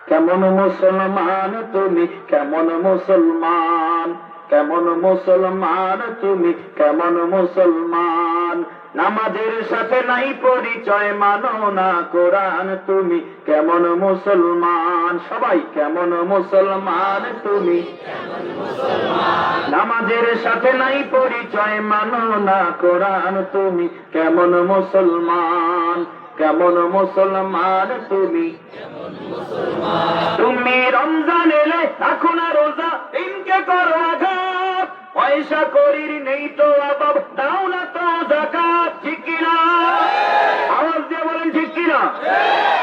কেমন মুসলমান তুমি, কেমন মুসলমান, কেমন মুসলমান তুমি, কেমন মুসলমান। নামাজের সাথে নাই পরিচয়, মানো না কোরআন, তুমি কেমন মুসলমান। সবাই কেমন মুসলমান তুমি, নামাজের সাথে নাই পরিচয়, মানো না কোরআন, তুমি কেমন মুসলমান। কেমন মুসলমান তুমি, তুমি রমজান এলে রাখো না রোজা, দিনকে করো আঘাত, পয়সা করির নেই তো অভাব, দাও না তো যাকাত, ঠিক কিনা? আওয়াজ দিয়ে বলেন ঠিক কিনা?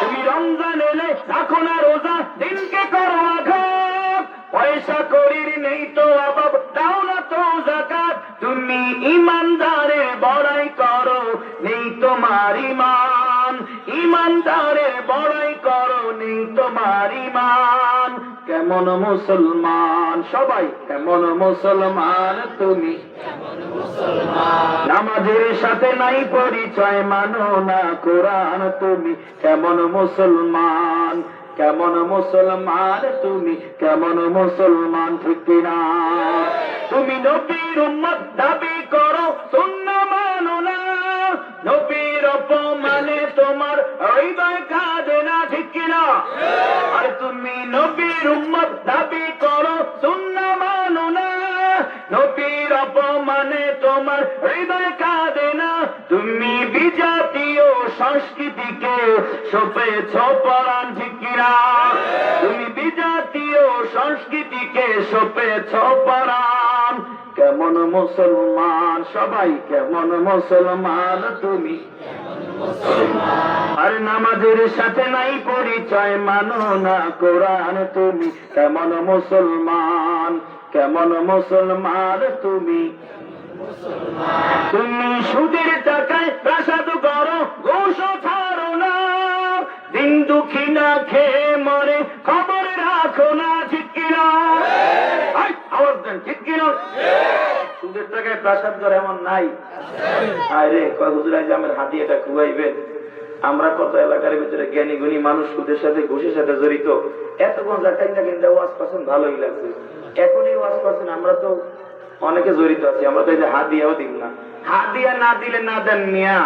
তুমি রমজান এলে রাখো না রোজা, দিনকে করো আঘাত, পয়সা করির নেই তো অভাব, দাও না তো যাকাত। তুমি ইমানদারের বড়াই করো, নেই তোমার ঈমান, ইমানদারের বড়াই করো, নেই তোমার ঈমান। কেমন মুসলমান, সবাই কেমন মুসলমান তুমি, নামাজের সাথে নাই পরিচয়, মানো না কোরআন, তুমি কেমন মুসলমান। কেমন মুসলমান তুমি, কেমন মুসলমান, ঠিক কিনা? তুমি নবীর উম্মত দাবি করো, সুন্নাহ মানো না, নবীর অপমানে তোমার হৃদয় কাঁদে না, ঠিক কিনা? আর তুমি নবীর উম্মত দাবি করো, সুন্নাহ মানো না, নবীর অপমানে তোমার হৃদয় কাঁদে না। তুমি বিজাতীয় সংস্কৃতিকে সপেছ পরাণ, ঠিক কিনা? তুমি বিজাতীয় সংস্কৃতিকে সপেছ পরাণ। কেমন মুসলমান, সবাই কেমন মুসলমান তুমি, আর নামাজের সাথে নাই পরিচয়, মানো না কোরআন, তুমি কেমন মুসলমান। কেমন মুসলমান তুমি, তুমি সুদের টাকায় প্রাসাদ করো, ঘুষ ছাড়ো না, দিন দুঃখী না খেয়ে মরে খবর রাখো না, ঠিক কিনা? আওয়াজ দেন ঠিক কিনা? সুদের টাকায় প্রাসাদ করে এমন নাই? আরে হুজুর আজমের হাদিয়াটা খুয়াইবেন। আমরা কত এলাকার ভিতরে জ্ঞানী গুণী মানুষ সুদের সাথে ঘুষের সাথে জড়িত, এতক্ষণ কিন্তু ওয়াজ করছেন, ভালোই লাগছে। এখনই ওয়াজ করছেন, আমরা তো অনেকে জড়িত আছি, আমরা তো এই যে হাদিয়াও দিব না। হাদিয়া না দিলে না দেন মিয়া,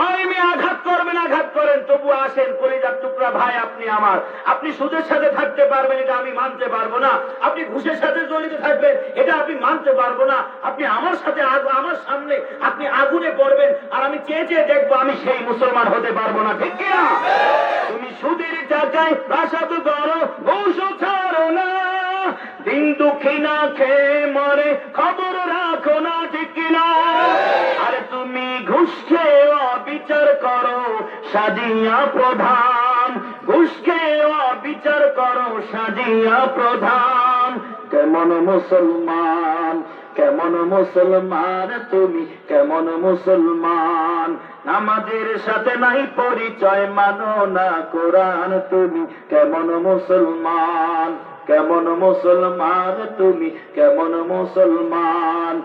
আমি আঘাত করবেন, আঘাত করেন, তবু আসেন কলিজার টুকরা ভাই, আপনি আমার। আপনি সুদের সাথে থাকতে পারবেন, এটা আমি মানতে পারবো না। আপনি ঘুষের সাথে জড়িত থাকবেন, এটা আমি মানতে পারবো না। আপনি আমার সাথে আমার সামনে আপনি আগুনে পড়বেন, আর আমি চেয়ে চেয়ে দেখবো, আমি সেই মুসলমান হতে পারবো না, ঠিক কিনা? তুমি সুদের টাকায় প্রাসাদ করো, ঘুষ ছাড়ো না, দিন দুঃখী না খেয়ে মরে খবর রাখো না, ঠিক কিনা? আরে তুমি ঘুষ খেয়ে বিচার করো, সাজিয়া প্রধান, ঘুষ খেয়ে বিচার করো, সাজিয়া প্রধান। কেমন মুসলমান, কেমন মুসলমান তুমি, কেমন মুসলমান, নামাজের সাথে নাই পরিচয়, মানো না কোরআন, তুমি কেমন মুসলমান। কেমন মুসলমান তুমি, কেমন মুসলমান।